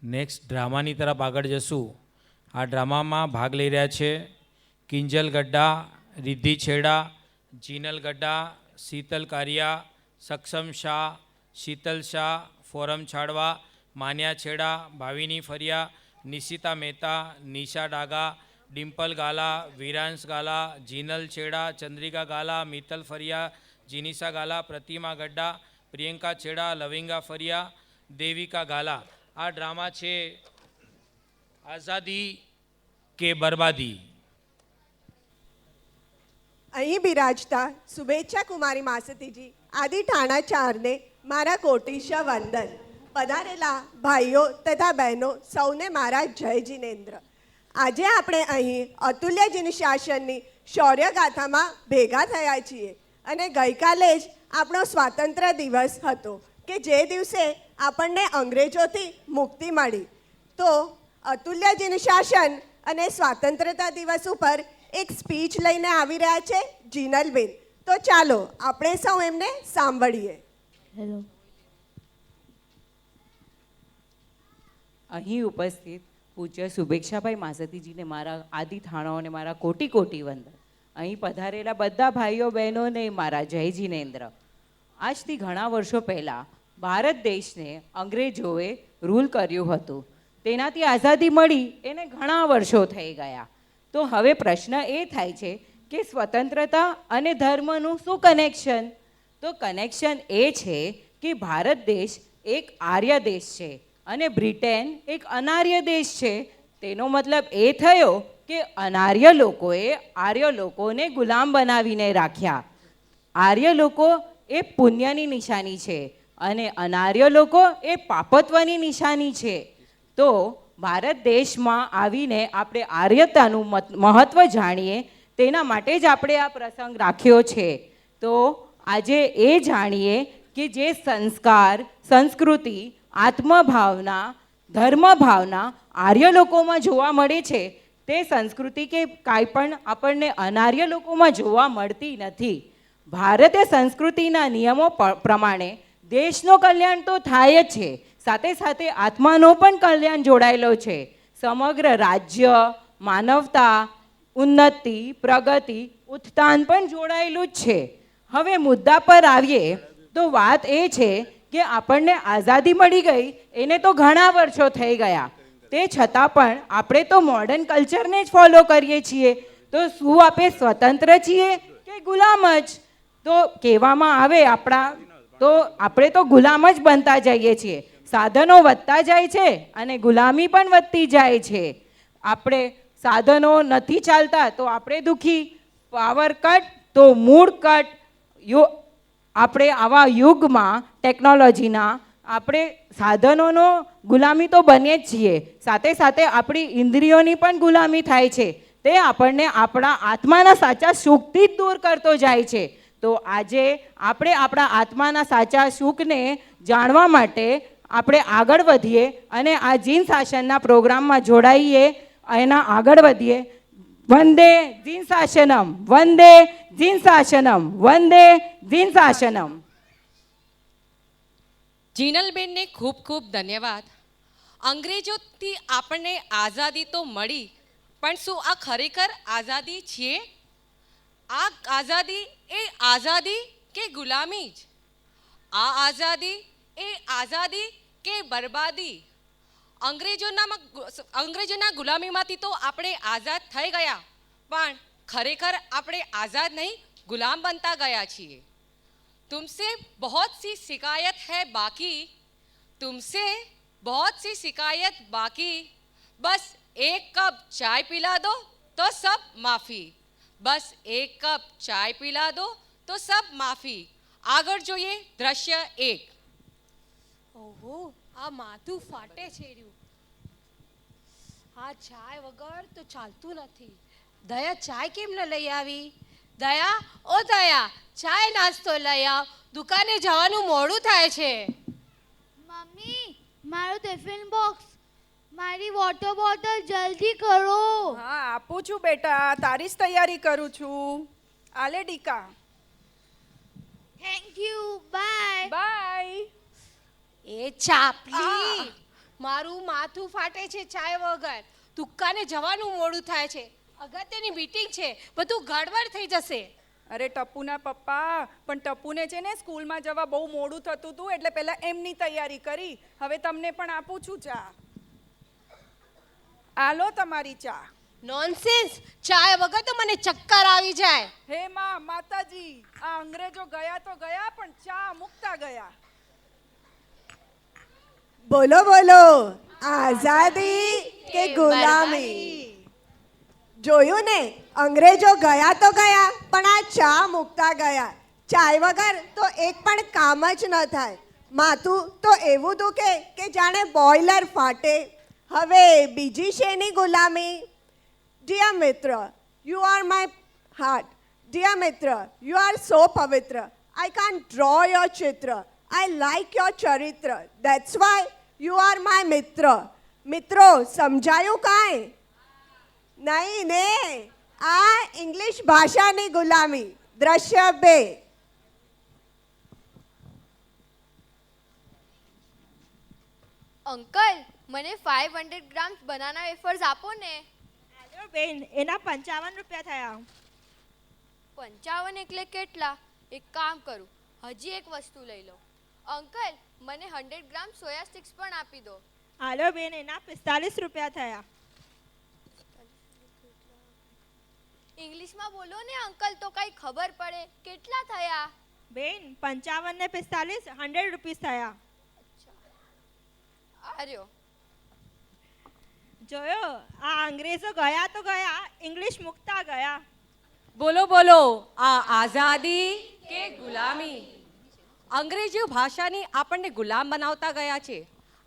Next ડ્રામાની તરફ આગળ જશું. આ ડ્રામામાં ભાગ લઈ રહ્યા છે કિંજલ ગड्ढा, રિદ્ધિ છેડા, જીનલ ગड्ढा, શીતલ કારિયા, સક્ષમ શાહ, શીતલ શાહ, ફોરમ છાડવા, માન્યા છેડા, ભાવિની ફરિયા, નિશિતા મહેતા, નિશા ડાગા, ડિમ્પલ ગાલા, વિરાંશ ગાલા, જીનલ છેડા, ચંદ્રિકા ગાલા, મિત્તલ ફરિયા, જીનિશા ગાલા, પ્રતિમા ગड्ढा, પ્રિયંકા છેડા, લવિંગા ફરિયા, દેવિકા ગાલા. આ ડ્રામા છે આઝાદી કે બરબાદી. અહીં બિરાજતા શુભેચ્છા કુમારી માસતીજી આદિ ઠાણાચારને મારા કોટીશ વંદન. પધારેલા ભાઈઓ તથા બહેનો સૌને મારા જય જિનેન્દ્ર. આજે આપણે અહીં અતુલ્ય જિનશાસનની શૌર્યગાથામાં ભેગા થયા છીએ અને ગઈકાલે જ આપણો સ્વાતંત્ર્ય દિવસ હતો કે જે દિવસે આપણને અંગ્રેજોથી મુક્તિ મળી. તો અતુલ્ય જિનશાસન અને સ્વાતંત્ર્યતા દિવસ ઉપર એક સ્પીચ લઈને આવી રહ્યા છે જીનલબેન. તો ચાલો આપણે સૌ એમને સાંભળીએ. હેલો. અહીં ઉપસ્થિત પૂજ્ય શુભેચ્છાભાઈ માસતીજીને મારા આદિ થાણાઓને મારા કોટી કોટી વંદન. અહીં પધારેલા બધા ભાઈઓ બહેનોને મારા જય જિનેન્દ્ર. આજથી ઘણા વર્ષો પહેલાં ભારત દેશને અંગ્રેજોએ રૂલ કર્યું હતું. તેનાથી આઝાદી મળી એને ઘણા વર્ષો થઈ ગયા. તો હવે પ્રશ્ન એ થાય છે કે સ્વતંત્રતા અને ધર્મનું શું કનેક્શન? તો કનેક્શન એ છે કે ભારત દેશ એક આર્ય દેશ છે અને બ્રિટન એક અનાર્ય દેશ છે. તેનો મતલબ એ થયો કે અનાર્ય લોકોએ આર્ય લોકોને ગુલામ બનાવીને રાખ્યા. આર્ય લોકો એ પુણ્યની નિશાની છે અને અનાર્ય લોકો એ પાપત્વની નિશાની છે. તો ભારત દેશમાં આવીને આપણે આર્યતાનું મહત્ત્વ જાણીએ તેના માટે જ આપણે આ પ્રસંગ રાખ્યો છે. તો આજે એ જાણીએ કે જે સંસ્કાર, સંસ્કૃતિ, આત્મભાવના, ધર્મભાવના આર્ય લોકોમાં જોવા મળે છે તે સંસ્કૃતિ કે કાંઈ પણ આપણને અનાર્ય લોકોમાં જોવા મળતી નથી. ભારતીય સંસ્કૃતિના નિયમો પ્રમાણે દેશનો કલ્યાણ તો થાય જ છે, સાથે સાથે આત્માનો પણ કલ્યાણ જોડાયેલો છે. સમગ્ર રાજ્ય, માનવતા, ઉન્નતિ, પ્રગતિ, ઉત્થાન પણ જોડાયેલું જ છે. હવે મુદ્દા પર આવીએ તો વાત એ છે કે આપણને આઝાદી મળી ગઈ એને તો ઘણા વર્ષો થઈ ગયા. તે છતાં પણ આપણે તો મોડર્ન કલ્ચરને જ ફોલો કરીએ છીએ. તો શું આપણે સ્વતંત્ર છીએ કે ગુલામ જ? તો કહેવામાં આવે તો આપણે તો ગુલામ જ બનતા જઈએ છીએ. સાધનો વધતા જાય છે અને ગુલામી પણ વધતી જાય છે. આપણે સાધનો નથી ચાલતા તો આપણે દુઃખી, પાવર કટ તો મૂળ કટ. આપણે આવા યુગમાં ટેકનોલોજીના આપણે સાધનોનો ગુલામી તો બને જ છીએ, સાથે સાથે આપણી ઇન્દ્રિયોની પણ ગુલામી થાય છે. તે આપણને આપણા આત્માના સાચા સુખથી જ દૂર કરતો જાય છે. તો આજે આપણે આપણા આત્માના સાચા સુખને જાણવા માટે આપણે આગળ વધીએ અને આ જીન શાસનના પ્રોગ્રામમાં જોડાઈએ, એના આગળ વધીએ. વંદે જીન શાસનમ, વંદે જીન શાસનમ, વંદે જીન શાસનમ. જીનલબેનને ખૂબ ખૂબ ધન્યવાદ. અંગ્રેજોથી આપણને આઝાદી તો મળી, પણ શું આ ખરેખર આઝાદી છીએ? આ આઝાદી એ આઝાદી કે ગુલામી જ? આ આઝાદી એ આઝાદી કે બરબાદી? અંગ્રેજોના ગુલામીમાંથી તો આપણે આઝાદ થઈ ગયા, પણ ખરેખર આપણે આઝાદ નહીં, ગુલામ બનતા ગયા છીએ. तुमसे बहुत सी शिकायत है बाकी, तुमसे बहुत सी शिकायत बाकी, बस एक कप चाय पिला दो तो सब माफ़ी, बस एक कप चाय पिला दो तो सब माफ़ी. આગળ જોઈએ દ્રશ્ય 1. ઓહો, આ માથું ફાટે છે રહ્યું. આ ચાય વગર તો ચાલતું નથી. દયા ચાય કેમ ન લઈ આવી? દયા, ઓ દયા, ચાય નાસ્તો લઈ આવ, દુકાને જવાનું મોડું થાય છે. મમ્મી, મારું ટિફિન બોક્સ, મારી વોટર બોટલ જલ્દી કરો. હા, આપું છું બેટા, તારી જ તૈયારી કરું છું. આલે ડીકા. Thank you, bye. બાય. એ ચાપલી, મારું માથું ફાટે છે ચાય વગર. દુકાને જવાનું મોડું થાય છે, અગત્યની મીટિંગ છે, બધું ગડબડ થઈ જશે. અરે ટપ્પુના પપ્પા, પણ ટપ્પુને છે ને સ્કૂલમાં જવા બહુ મોડું થતું હતું એટલે પહેલાં એમની તૈયારી કરી. હવે તમને પણ આપું છું ચા. આલો તમારી ચા. નોનસેન્સ, ચાય વગર તો મને ચક્કર આવી જાય. હે માં માતાજી, આ અંગ્રેજો ગયા તો ગયા પણ ચા મૂકતા ગયા. બોલો બોલો, આઝાદી કે ગુલામી. જોયું ને, અંગ્રેજો ગયા તો ગયા પણ આ ચા મૂકતા ગયા. ચાય વગર તો એક પણ કામ જ ન થાય. માથું તો એવું દુખે કે જાણે બોઇલર ફાટે. હવે બીજી શેની ગુલામી? ડિયર મિત્ર, you are my heart. Dear મિત્ર, યુ આર સો પવિત્ર. I can't draw your chitra. I like your charitra. That's why you are my mitra. મિત્રો, સમજાયું કાંઈ? નહીં ને, આ ઇંગ્લિશ ભાષાની ગુલામી. દ્રશ્ય 2. અંકલ, મને 500 ગ્રામ્સ બનાના વેફર્સ આપો ને. હેલો બેન, એના 55 રૂપિયા થયા. 55 એટલે કેટલા? એક કામ કરું, હજી એક વસ્તુ લઈ લો. અંકલ, મને 100 ગ્રામ સોયા સ્ટિક્સ પણ આપી દો. હાલો બેન, એના 45 રૂપિયા થયા. ઇંગ્લિશમાં બોલો ને અંકલ, તો કઈ ખબર પડે. કેટલા થયા? બેન, 55 ને 45 100 રૂપીસ થયા. આર્યો જોયો, આ અંગ્રેજો ગયા તો ગયા, ઇંગ્લિશ મૂકતા ગયા. બોલો બોલો, આ આઝાદી કે ગુલામી? અંગ્રેજી ભાષાની આપણને ગુલામ બનાવતા ગયા છે.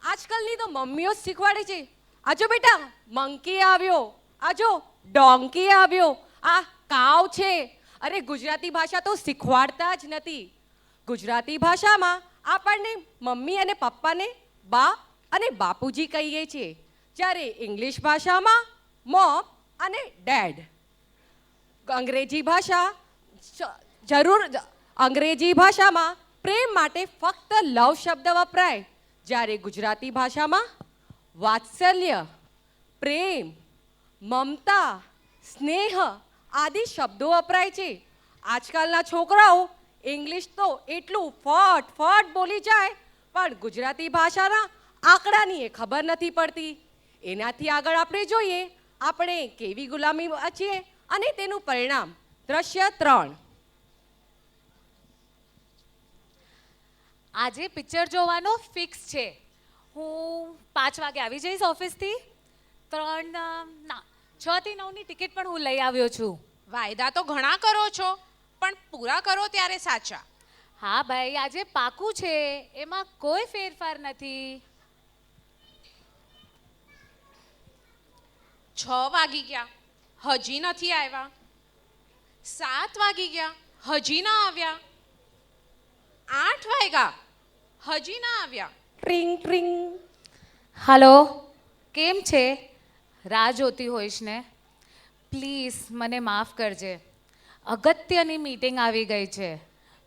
આજકાલની તો મમ્મીઓ જ શીખવાડે છે. આજો બેટા, મંકી આવ્યો, આજો ડોંકી આવ્યો, આ કાવ છે. અરે ગુજરાતી ભાષા તો શીખવાડતા જ નથી. ગુજરાતી ભાષામાં આપણને મમ્મી અને પપ્પાને બા અને બાપુજી કહીએ છીએ, જ્યારે ઇંગ્લિશ ભાષામાં મોમ અને ડેડ. અંગ્રેજી ભાષામાં પ્રેમ માટે ફક્ત લવ શબ્દ વપરાય, જ્યારે ગુજરાતી ભાષામાં વાત્સલ્ય, પ્રેમ, મમતા, સ્નેહ આદિ શબ્દો વપરાય છે. આજકાલના છોકરાઓ ઇંગ્લિશ તો એટલું ફટ બોલી જાય, પણ ગુજરાતી ભાષાના આંકડાની એ ખબર નથી પડતી. એનાથી આગળ આપણે જોઈએ આપણે કેવી ગુલામી છીએ અને તેનું પરિણામ. દ્રશ્ય 3. આજે પિક્ચર જોવાનો ફિક્સ છે. હું 5 વાગે આવી જઈશ ઓફિસથી. 6 થી 9ની ટિકિટ પણ હું લઈ આવ્યો છું. વાયદા તો ઘણા કરો છો, પણ પૂરા કરો ત્યારે સાચા. હા ભાઈ, આજે પાકું છે, એમાં કોઈ ફેરફાર નથી. 6 વાગી ગયા, હજી નથી આવ્યા. 7 વાગી ગયા, હજી ના આવ્યા. 8 વાગ્યા, હજી ના આવ્યા. ટ્રિંગ ટ્રિંગ. હલો, કેમ છે? રાહ જોતી હોઈશ ને? પ્લીઝ મને માફ કરજે, અગત્યની મીટિંગ આવી ગઈ છે.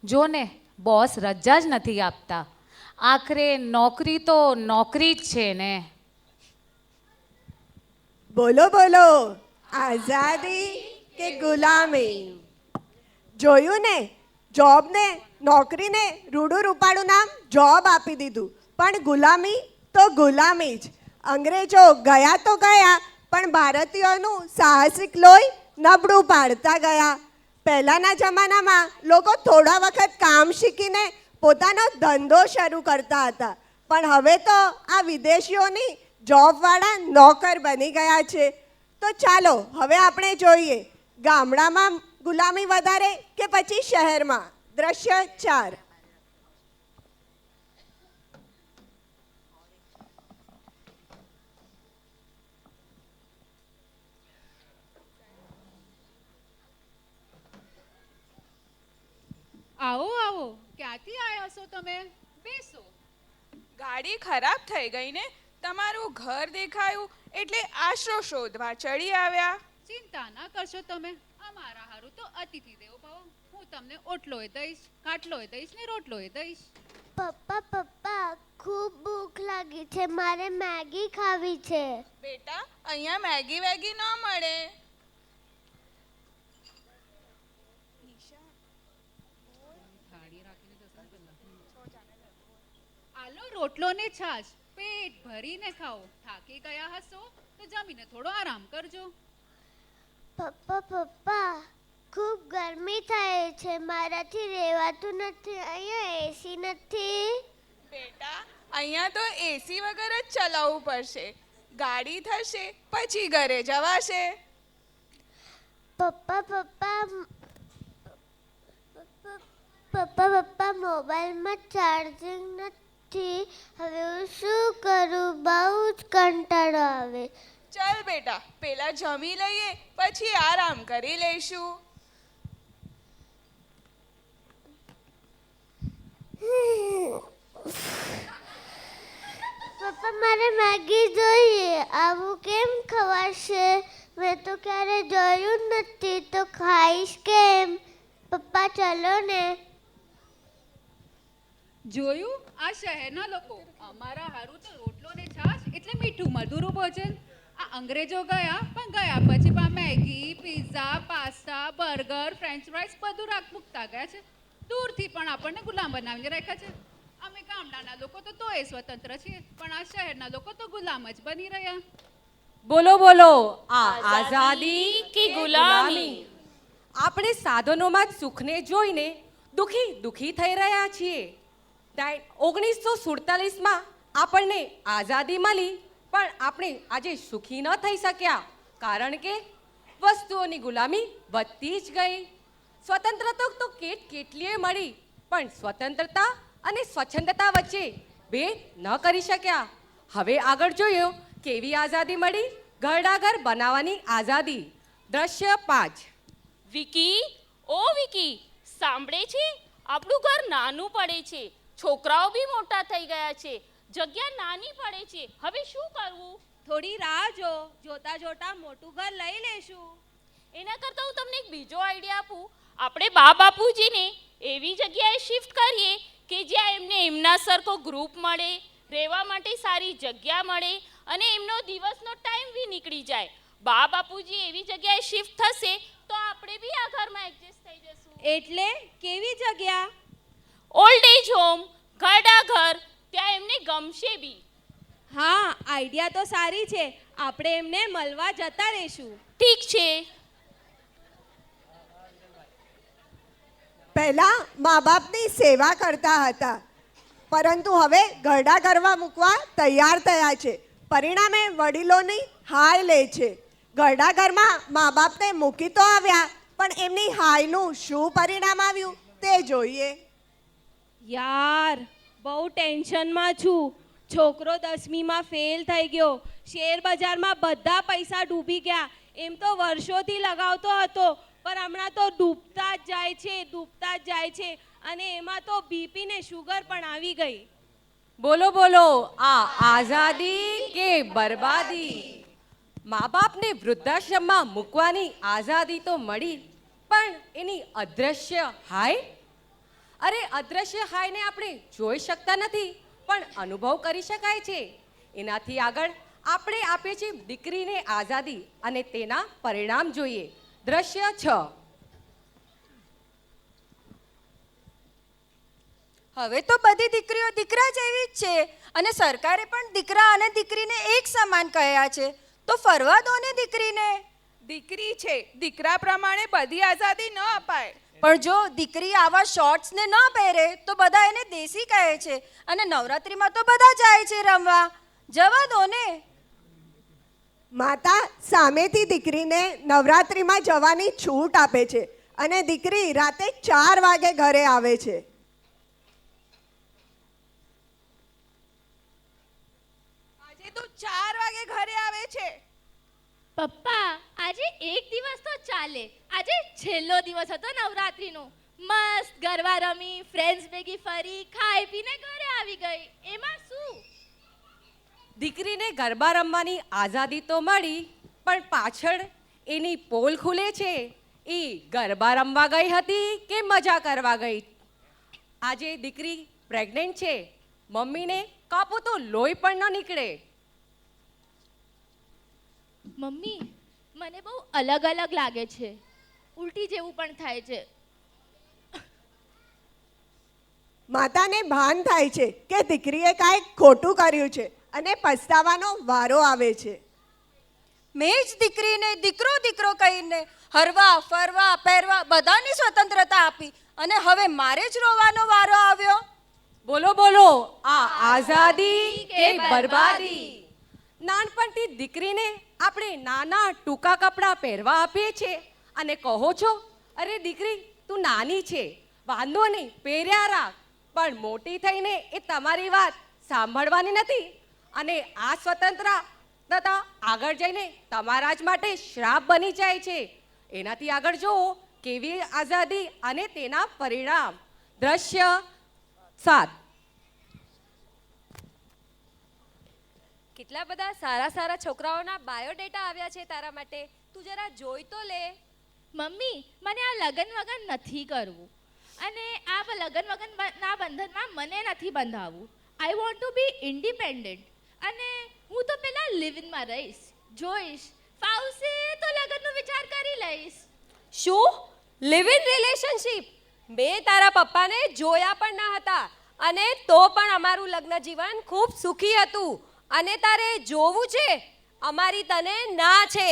જો ને, બોસ રજા જ નથી આપતા. આખરે નોકરી તો નોકરી જ છે ને. બોલો બોલો, આઝાદી કે ગુલામી? જોયું ને, જોબને, નોકરીને રૂડું રૂપાળું નામ જોબ આપી દીધું, પણ ગુલામી તો ગુલામી જ. અંગ્રેજો ગયા તો ગયા, પણ ભારતીયોનું સાહસિક લોહી નબળું પાડતા ગયા. પહેલાંના જમાનામાં લોકો થોડા વખત કામ શીખીને પોતાનો ધંધો શરૂ કરતા હતા, પણ હવે તો આ વિદેશીઓની જોબવાળા નોકર બની ગયા છે. તો ચાલો હવે આપણે જોઈએ, ગામડામાં ગુલામી વધારે કે પછી શહેરમાં? દ્રશ્ય 4. આવો આવો, ક્યાંથી આવ્યા છો તમે? બેસો. ગાડી ખરાબ થઈ ગઈ ને, તમારું ઘર દેખાયું એટલે આશરો શોધવા ચડી આવ્યા. ચિંતા ના કરશો તમે, અમારા હારું તો અતિથિ દેવો ભાવ. હું તમને ઓટલોય દઈશ, ખાટલોય દઈશ ને રોટલોય દઈશ. પપ્પા પપ્પા, ખૂબ ભૂખ લાગી છે, મારે મેગી ખાવી છે. બેટા અહીંયા મેગી વેગી ના મળે. આલો રોટલો ને છાશ, પેટ ભરીને ખાઓ. થાકી ગયા હશો તો જમીને થોડો આરામ કરજો. પપ્પા ખૂબ ગરમી થાય છે, મારાથી રહેવાતું નથી. અહીંયા એસી નથી. બેટા અહીંયા તો એસી વગર જ ચલાવવું પડશે. ગાડી થશે પછી ઘરે જવાશે. પપ્પા મોબાઈલમાં ચાર્જિંગ નથી. હવે હું શું કરું? બહુ જ કંટાળો આવે. ચાલ બેટા પેલા જમી લઈએ પછી આરામ કરી લઈશું. પપ્પા મારે મેગી જોઈએ. આવું કેમ ખવાશે? મેં તો ક્યારે જોયું નથી, તો ખાઈશ કેમ? પપ્પા ચલો ને. જોયું આ શહેરના લોકો, અમારા હારું તો રોટલો ને છાશ એટલે મીઠું મધુરું ભોજન. આ અંગ્રેજો ગયા પણ ગયા પછી Maggi, pizza, pasta, burger, French fries બધું મૂકતા ગયા છે. દૂરથી પણ આપણને ગુલામ બનાવીને રાખ્યા છે. અમે ગામડાના લોકો તો તોય સ્વતંત્ર છીએ, પણ આ શહેરના લોકો તો ગુલામ જ બની રહ્યા. બોલો બોલો, આ આઝાદી કે ગુલામી? આપણે સાધનોમાં જ સુખને જોઈને દુખી થઈ રહ્યા છીએ. 1947માં આપણને આઝાદી મળી, પણ આપણે આજે સુખી ન થઈ શક્યા, કારણ કે વસ્તુઓની ગુલામી વધતી જ ગઈ. સ્વતંત્રતા તો કેટલીય મળી, પણ સ્વતંત્રતા અને સ્વચ્છંદતા વચ્ચે ભેદ ન કરી શક્યા. હવે આગળ જોયો કેવી આઝાદી મળી. ઘરડાઘર બનાવવાની આઝાદી. દ્રશ્ય 5. વિકી, ઓ વિકી, સાંભળે છે? આપણું ઘર નાનું પડે છે, છોકરાઓ બી મોટા થઈ ગયા છે, જગ્યા નાની પડે છે, હવે શું કરવું? થોડી રાહ જો, જોતા જોતા મોટું ઘર લઈ લેશું. એના કરતાં હું તમને એક બીજો આઈડિયા આપું. આપણે બા બાપુજીને એવી જગ્યાએ શિફ્ટ કરીએ કે જ્યાં એમને એમના સરખો ગ્રુપ મળે, રહેવા માટે સારી જગ્યા મળે અને એમનો દિવસનો ટાઈમ બી નીકળી જાય. બા બાપુજી એવી જગ્યાએ શિફ્ટ થશે તો આપણે બી આ ઘરમાં એડજસ્ટ થઈ જશું. એટલે કેવી જગ્યા? ઓલ્ડ એજ હોમ, ઘરડા ઘર, ત્યાં એમને ગમશે બી. હા, આઈડિયા તો સારી છે. આપણે એમને મળવા જતા રહીશું. ઠીક છે. પહેલા મા બાપની સેવા કરતા હતા, પરંતુ હવે ઘરડા ઘરમાં મૂકવા તૈયાર થયા છે. પરિણામે વડીલોની હાય લે છે. ઘરડા ઘરમાં મા બાપને મૂકી તો આવ્યા, પણ એમની હાયનું શું પરિણામ આવ્યું તે જોઈએ. યાર, બહુ ટેન્શનમાં છું. છોકરો 10મીમાં ફેલ થઈ ગયો. શેર બજારમાં બધા પૈસા ડૂબી ગયા. એમ તો વર્ષોથી લગાવતો હતો, પણ હમણાં તો ડૂબતા જ જાય છે. અને એમાં તો બીપી ને શુગર પણ આવી ગઈ. બોલો બોલો, આ આઝાદી કે બરબાદી? મા બાપને વૃદ્ધાશ્રમમાં મૂકવાની આઝાદી તો મળી, પણ એની અદ્રશ્ય હાય? અરે અદ્રશ્ય હાયને આપણે જોઈ શકતા નથી, પણ અનુભવ કરી શકાય છે. એનાથી આગળ આપણે આપીએ છીએ દીકરીને આઝાદી અને તેના પરિણામ જોઈએ. દ્રશ્ય 6. હવે તો બધી દીકરીઓ દીકરા જેવી જ છે, અને સરકારે પણ દીકરા અને દીકરીને એક સમાન કહ્યા છે. તો ફરવા દો ને દીકરીને. દીકરી છે, દીકરા પ્રમાણે બધી આઝાદી ન અપાય. પણ જો દીકરી આવા શોર્ટ્સને ન પહેરે તો બધા એને દેશી કહે છે, અને નવરાત્રિમાં તો બધા જાય છે રમવા. જવા દો ને. માતા સામેથી દીકરીને નવરાત્રિમાં જવાની છૂટ આપે છે, અને દીકરી રાતે 4 વાગે ઘરે આવે છે. આજે તો 4 વાગે ઘરે આવે છે. પપ્પા, આજે એક દિવસ તો ચાલે. આજે છેલ્લો દિવસ હતો નવરાત્રીનો. મસ્ત ગરબા રમી, ફ્રેન્ડ્સ ભેગી ફરી, ખાઈ પીને ઘરે આવી ગઈ. એમાં શું? દીકરીને ગરબા રમવાની આઝાદી તો મળી, પણ પાછળ એની પોલ ખુલે છે. એ ગરબા રમવા ગઈ હતી કે મજા કરવા ગઈ? આજે દીકરી પ્રેગ્નન્ટ છે, મમ્મીને કાપો તો લોહી પણ ન નીકળે. મમ્મી મને બહુ અલગ અલગ લાગે છે, ઉલટી જેવું પણ થાય છે. માતાને ભાન થાય છે કે દીકરીએ કાંઈક ખોટું કર્યું છે અને પસ્તાવાનો વારો આવે છે. મેં જ દીકરીને દીકરો દીકરો કહીને હરવા ફરવા પહેરવા બધાની સ્વતંત્રતા આપી અને હવે મારે જ રોવાનો વારો આવ્યો. બોલો બોલો, આ આઝાદી કે બરબાદી? નાનપણથી દીકરીને આપણે નાના ટૂંકા કપડાં પહેરવા આપીએ છીએ અને કહો છો, અરે દીકરી તું નાની છે, વાંધો નહીં, પહેર્યા રાખ. પણ મોટી થઈને એ તમારી વાત સાંભળવાની નથી અને આ સ્વતંત્રતા આગળ જઈને તમારા જ માટે શ્રાપ બની જાય છે. એનાથી આગળ જુઓ કેવી આઝાદી અને તેના પરિણામ. દ્રશ્ય 7. કેટલા બધા સારા સારા છોકરાઓના બાયોડેટા આવ્યા છે તારા માટે, તું જરા જોઈ તો લે. મમ્મી મને આ લગન વગન નથી કરવું અને આ લગન વગનના બંધનમાં મને નથી બંધાવવું. I want to be independent અને હું તો પહેલાં લિવ ઇનમાં રહીશ, જોઈશ, ફાવશે તો લગનનો વિચાર કરી લઈશ. શું લિવ ઇન રિલેશનશિપ? મેં તારા પપ્પાને જોયા પણ ન હતા અને તો પણ અમારું લગ્ન જીવન ખૂબ સુખી હતું અને તારે જોવું છે? અમારી તને ના છે.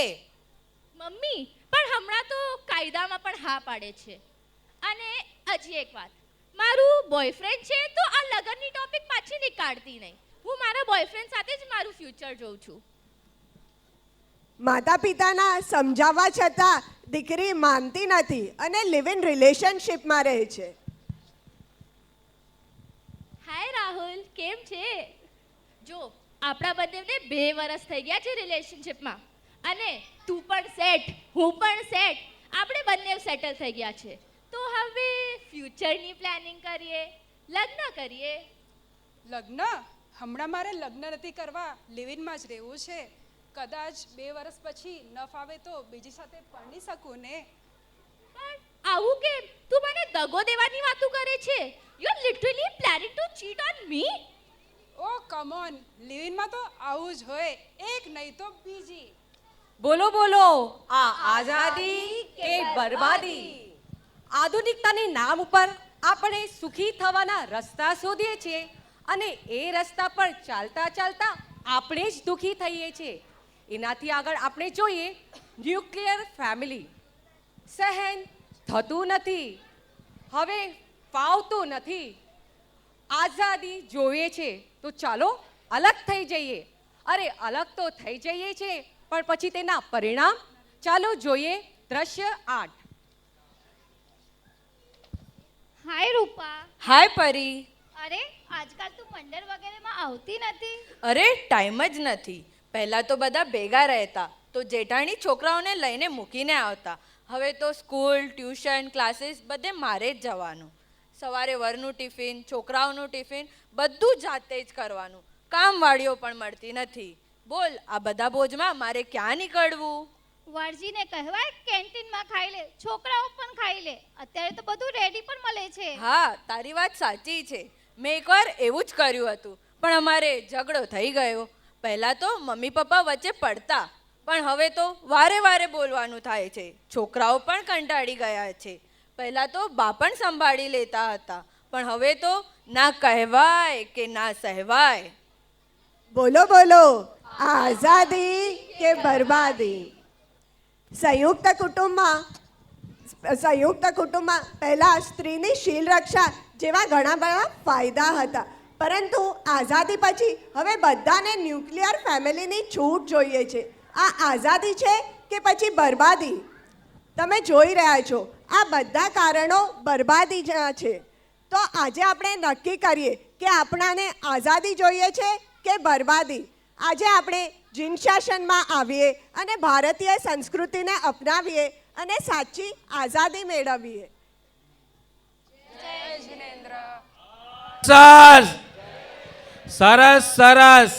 મમ્મી પણ હમણાં તો કાયદામાં પણ હા પાડે છે. અને હજી એક વાત, મારું બોયફ્રેન્ડ છે તો આ લગનની ટોપિક પાછી નીકાળતી નહીં. હું મારા બોયફ્રેન્ડ સાથે જ મારું ફ્યુચર જોઉં છું. માતા પિતાના સમજાવવા છતાં દીકરી માનતી નથી અને લિવ ઇન રિલેશનશિપમાં રહે છે. હાય રાહુલ, કેમ છે? જો આપણા બંનેને 2 વર્ષ થઈ ગયા છે રિલેશનશિપમાં અને તું પણ સેટ, હું પણ સેટ, આપણે બંને સેટલ થઈ ગયા છે. તો હવે ફ્યુચરની પ્લાનિંગ કરીએ, લગ્ન કરીએ. લગ્ન? હમણાં મારે લગ્ન નથી કરવા, લિવિનમાં જ રહેવું છે. કદાચ 2 વર્ષ પછી ન ફાવે તો બીજી સાથે પરણી શકું ને. પણ આવું કેમ? તું મને દગો દેવાની વાતો કરે છે. You are literally planning to cheat on me. Oh come on, લિવિનમાં તો આવું જ હોય, એક નહીં તો બીજી. બોલો બોલો, આ આઝાદી કે બરબાદી? આધુનિકતાની નામ ઉપર આપણે સુખી થવાના રસ્તા શોધીએ છીએ અને એ રસ્તા પર ચાલતા ચાલતા આપણે જ દુઃખી થઈએ છીએ. એનાથી આગળ આપણે જોઈએ ન્યુક્લિયર ફેમિલી. સહન થતું નથી, હવે ફાવતું નથી, આઝાદી જોઈએ છે તો ચાલો અલગ થઈ જઈએ. અરે અલગ તો થઈ જઈએ છીએ પણ પછી તેના પરિણામ ચાલો જોઈએ. દ્રશ્ય 8. હાય રૂપા. હાય પરી. અરે આજકાલ તું મંડળ વગેરેમાં આવતી નથી. અરે ટાઈમ જ નથી. પહેલાં તો બધા ભેગા રહેતા તો જેઠાણી છોકરાઓને લઈને મૂકીને આવતા. હવે તો સ્કૂલ, ટ્યુશન, ક્લાસીસ બધે મારે જ જવાનું. સવારે વરનું ટિફિન, છોકરાઓનું ટિફિન બધું જાતે જ કરવાનું. કામવાળીઓ પણ મળતી નથી. બોલ, આ બધા બોજમાં મારે ક્યાં નીકળવું? વરજીને કહેવાય કેન્ટીનમાં ખાઈ લે, છોકરાઓ પણ ખાઈ લે. અત્યારે તો બધું રેડી પણ મળે છે. હા, તારી વાત સાચી છે. મેં એકવાર એવું જ કર્યું હતું પણ અમારે ઝઘડો થઈ ગયો. પહેલાં તો મમ્મી પપ્પા વચ્ચે પડતા પણ હવે તો વારે વારે બોલવાનું થાય છે. છોકરાઓ પણ કંટાળી ગયા છે. પહેલાં તો બા પણ સંભાળી લેતા હતા પણ હવે તો ના કહેવાય કે ના સહેવાય. બોલો બોલો, આઝાદી કે બરબાદી? સંયુક્ત કુટુંબમાં પહેલાં સ્ત્રીની શીલ રક્ષા જેવા ઘણા બધા ફાયદા હતા, પરંતુ આઝાદી પછી હવે બધાને ન્યુક્લિયર ફેમિલીની છૂટ જોઈએ છે. આ આઝાદી છે કે પછી બરબાદી? તમે જોઈ રહ્યા છો આ બધા કારણો બરબાદી છે. તો આજે આપણે નક્કી કરીએ કે આપણાને આઝાદી જોઈએ છે કે બરબાદી. આજે આપણે જીન શાસનમાં આવીએ અને ભારતીય સંસ્કૃતિને અપનાવીએ અને સાચી આઝાદી મેળવીએ. સરસ સરસ.